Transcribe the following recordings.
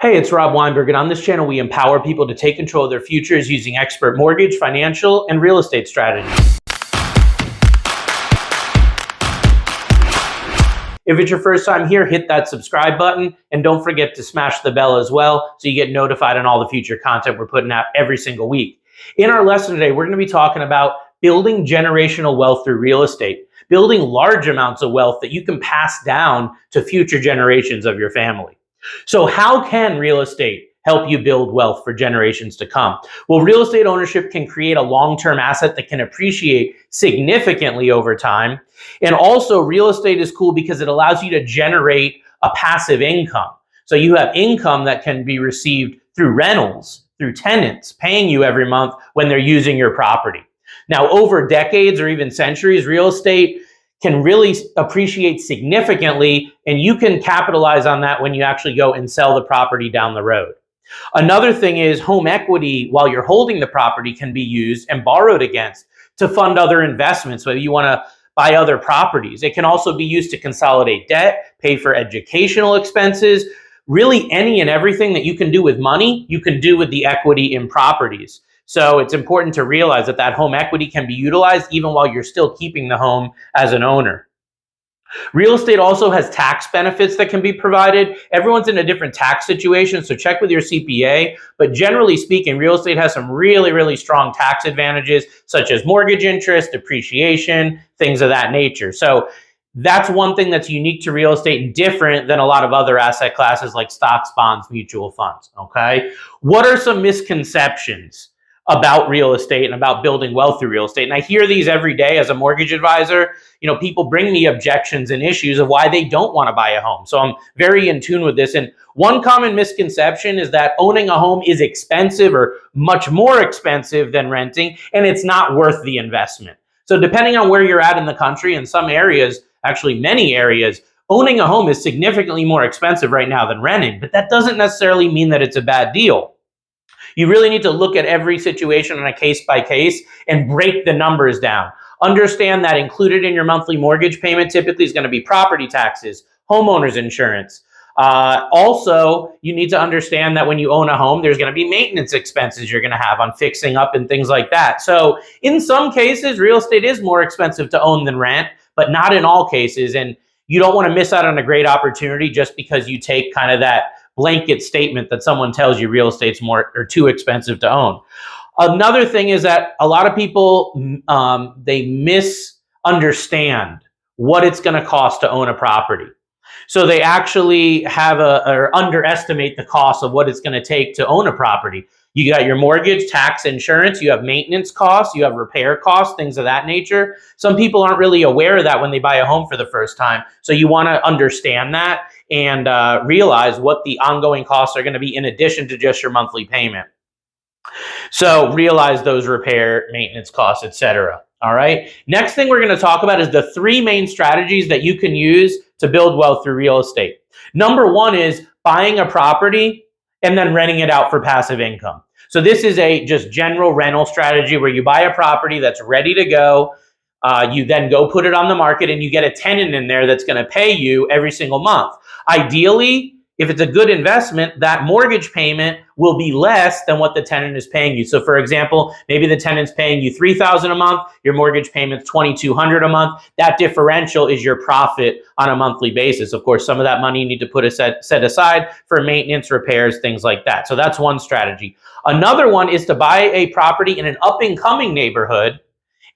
Hey, it's Rob Weinberg, and on this channel, we empower people to take control of their futures using expert mortgage, financial, and real estate strategies. If it's your first time here, hit that subscribe button, and don't forget to smash the bell as well so you get notified on all the future content we're putting out every single week. In our lesson today, we're going to be talking about building generational wealth through real estate, building large amounts of wealth that you can pass down to future generations of your family. So how can real estate help you build wealth for generations to come? Well, real estate ownership can create a long-term asset that can appreciate significantly over time. And also, real estate is cool because it allows you to generate a passive income. So you have income that can be received through rentals, through tenants paying you every month when they're using your property. Now, over decades or even centuries, real estate can really appreciate significantly, and you can capitalize on that when you actually go and sell the property down the road. Another thing is home equity while you're holding the property can be used and borrowed against to fund other investments. Whether you want to buy other properties, it can also be used to consolidate debt, pay for educational expenses. Really, any and everything that you can do with money, you can do with the equity in properties. So it's important to realize that that home equity can be utilized even while you're still keeping the home as an owner. Real estate also has tax benefits that can be provided. Everyone's in a different tax situation, so check with your CPA. But generally speaking, real estate has some really strong tax advantages, such as mortgage interest, depreciation, things of that nature. So that's one thing that's unique to real estate and different than a lot of other asset classes like stocks, bonds, mutual funds, okay? What are some misconceptions about real estate and about building wealth through real estate? And I hear these every day as a mortgage advisor. People bring me objections and issues of why they don't want to buy a home. So I'm very in tune with this. And one common misconception is that owning a home is expensive or much more expensive than renting, and it's not worth the investment. So depending on where you're at in the country, in some areas, actually many areas, owning a home is significantly more expensive right now than renting, but that doesn't necessarily mean that it's a bad deal. You really need to look at every situation on a case by case and break the numbers down. Understand that included in your monthly mortgage payment typically is going to be property taxes, homeowners insurance. Also, you need to understand that when you own a home, there's going to be maintenance expenses you're going to have on fixing up and things like that. So in some cases, real estate is more expensive to own than rent, but not in all cases. And you don't want to miss out on a great opportunity just because you take kind of that blanket statement that someone tells you real estate's more or too expensive to own. Another thing is that a lot of people, they misunderstand what it's going to cost to own a property. So they actually have or underestimate the cost of what it's going to take to own a property. You got your mortgage, tax, insurance, you have maintenance costs, you have repair costs, things of that nature. Some people aren't really aware of that when they buy a home for the first time. So you want to understand that and realize what the ongoing costs are going to be in addition to just your monthly payment. So realize those repair, maintenance costs, etc. All right. Next thing we're going to talk about is the three main strategies that you can use to build wealth through real estate. Number one is buying a property and then renting it out for passive income. So this is a just general rental strategy where you buy a property that's ready to go. You then go put it on the market and you get a tenant in there that's going to pay you every single month. Ideally, if it's a good investment, that mortgage payment will be less than what the tenant is paying you. So for example, maybe the tenant's paying you $3,000 a month, your mortgage payment's $2,200 a month. That differential is your profit on a monthly basis. Of course, some of that money you need to put set aside for maintenance, repairs, things like that. So that's one strategy. Another one is to buy a property in an up-and-coming neighborhood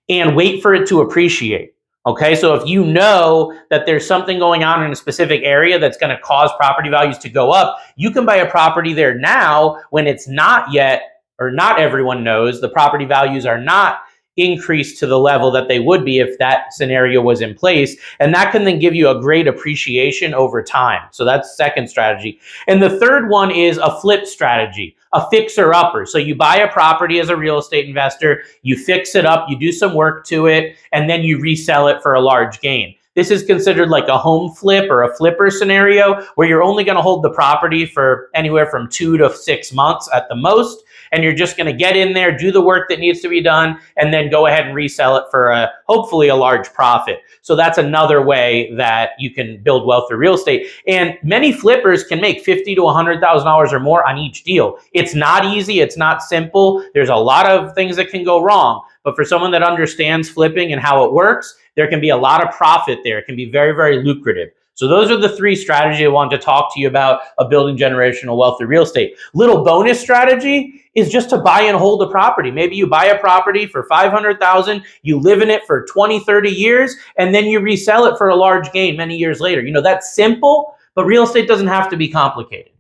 and wait for it to appreciate. Okay, so if you know that there's something going on in a specific area that's going to cause property values to go up, you can buy a property there now when it's not yet, or not everyone knows, the property values are not increased to the level that they would be if that scenario was in place. And that can then give you a great appreciation over time. So that's second strategy. And the third one is a flip strategy, a fixer-upper. So you buy a property as a real estate investor, you fix it up, you do some work to it, and then you resell it for a large gain. This is considered like a home flip or a flipper scenario where you're only going to hold the property for anywhere from 2 to 6 months at the most. And you're just going to get in there, do the work that needs to be done, and then go ahead and resell it for hopefully a large profit. So that's another way that you can build wealth through real estate. And many flippers can make $50,000 to $100,000 or more on each deal. It's not easy. It's not simple. There's a lot of things that can go wrong. But for someone that understands flipping and how it works, there can be a lot of profit there. It can be very, very lucrative. So those are the 3 strategies I wanted to talk to you about of building generational wealth through real estate. Little bonus strategy is just to buy and hold a property. Maybe you buy a property for $500,000, you live in it for 20, 30 years, and then you resell it for a large gain many years later. That's simple, but real estate doesn't have to be complicated.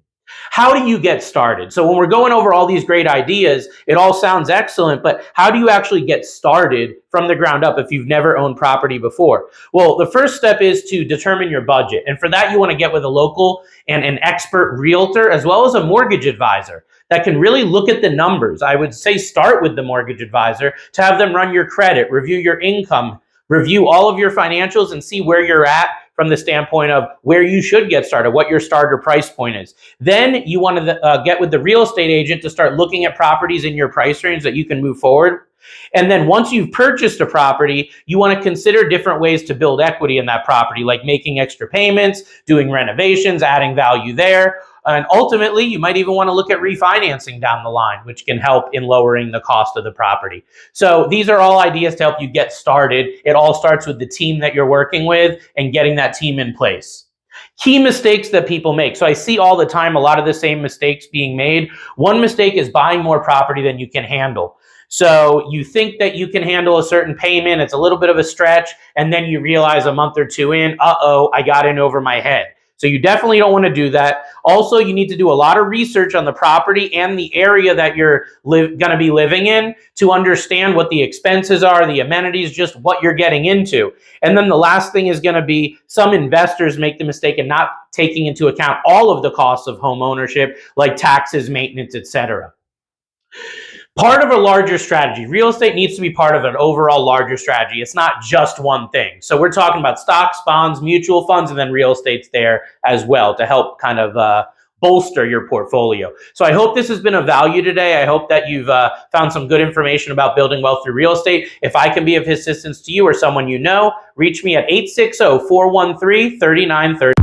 How do you get started? So when we're going over all these great ideas, it all sounds excellent, but how do you actually get started from the ground up if you've never owned property before? Well, the first step is to determine your budget. And for that, you want to get with a local and an expert realtor, as well as a mortgage advisor that can really look at the numbers. I would say start with the mortgage advisor to have them run your credit, review your income, review all of your financials, and see where you're at from the standpoint of where you should get started, what your starter price point is. Then you want to get with the real estate agent to start looking at properties in your price range that you can move forward. And then once you've purchased a property, you want to consider different ways to build equity in that property, like making extra payments, doing renovations, adding value there. And ultimately, you might even want to look at refinancing down the line, which can help in lowering the cost of the property. So these are all ideas to help you get started. It all starts with the team that you're working with and getting that team in place. Key mistakes that people make. So I see all the time a lot of the same mistakes being made. One mistake is buying more property than you can handle. So you think that you can handle a certain payment, it's a little bit of a stretch, and then you realize a month or 2 in, I got in over my head. So you definitely don't want to do that. Also, you need to do a lot of research on the property and the area that you're going to be living in to understand what the expenses are, the amenities, just what you're getting into. And then the last thing is going to be some investors make the mistake of not taking into account all of the costs of home ownership, like taxes, maintenance, etc. Part of a larger strategy. Real estate needs to be part of an overall larger strategy. It's not just one thing. So we're talking about stocks, bonds, mutual funds, and then real estate's there as well to help kind of bolster your portfolio. So I hope this has been of value today. I hope that you've found some good information about building wealth through real estate. If I can be of assistance to you or someone you know, reach me at 860-413-3930.